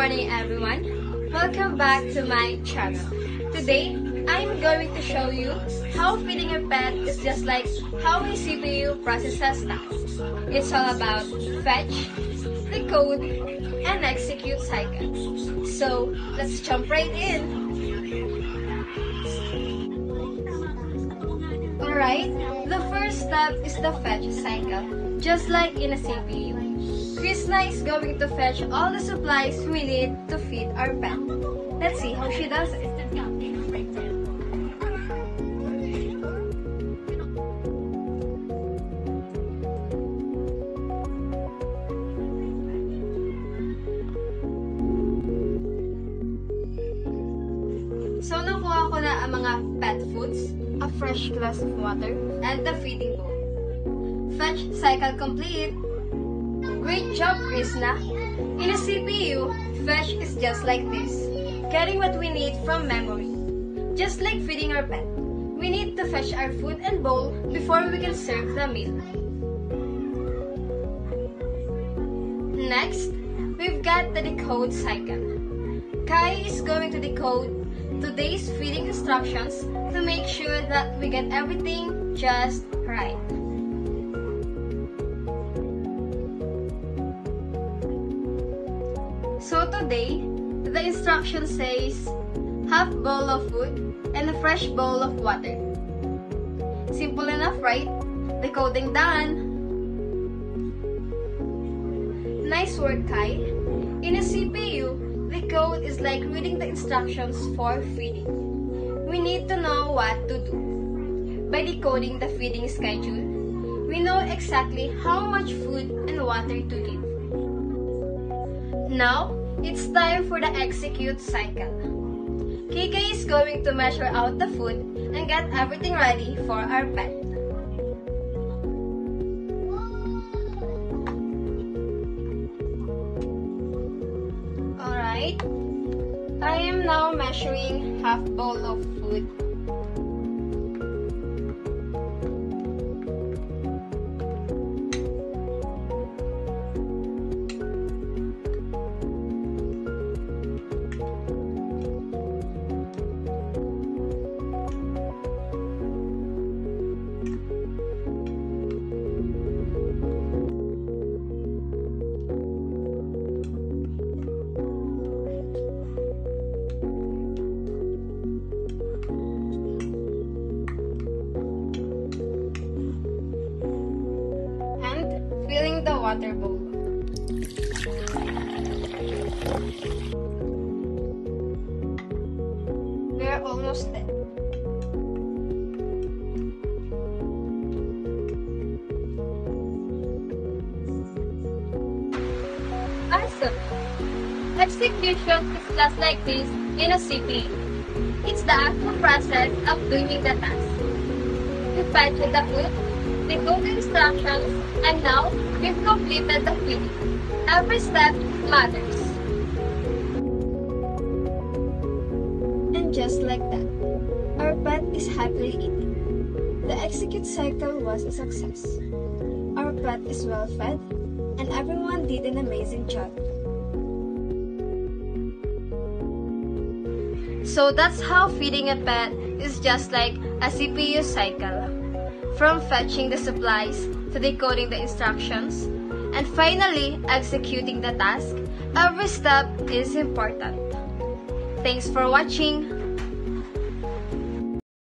morning everyone. Welcome back to my channel. Today, I'm going to show you how feeding a pet is just like how a CPU processes tasks. It's all about fetch, decode, and execute cycle. So, let's jump right in. Alright, the first step is the fetch cycle, just like in a CPU. Krishna is going to fetch all the supplies we need to feed our pet. Let's see how she does it. So, nakuha ko na ang mga pet foods, a fresh glass of water, and the feeding bowl. Fetch cycle complete. Great job, Krishna! In a CPU, fetch is just like this, getting what we need from memory. Just like feeding our pet, we need to fetch our food and bowl before we can serve the meal. Next, we've got the decode cycle. Kai is going to decode today's feeding instructions to make sure that we get everything just right. So today, the instruction says, half bowl of food and a fresh bowl of water. Simple enough, right? Decoding done. Nice work, Kai. In a CPU, decode is like reading the instructions for feeding. We need to know what to do. By decoding the feeding schedule, we know exactly how much food and water to give. Now, it's time for the execute cycle. Kiki is going to measure out the food and get everything ready for our pet. Alright, I am now measuring half bowl of food. Filling the water bowl. We're almost there. Awesome! Execution is just like this in a CPU. It's the actual process of doing the task. You fetch the food, decode the instructions, and now we've completed the feeding. Every step matters. And just like that, our pet is happily eating. The execute cycle was a success. Our pet is well fed, and everyone did an amazing job. So that's how feeding a pet is just like a CPU cycle. From fetching the supplies to decoding the instructions, and finally executing the task, every step is important. Thanks for watching.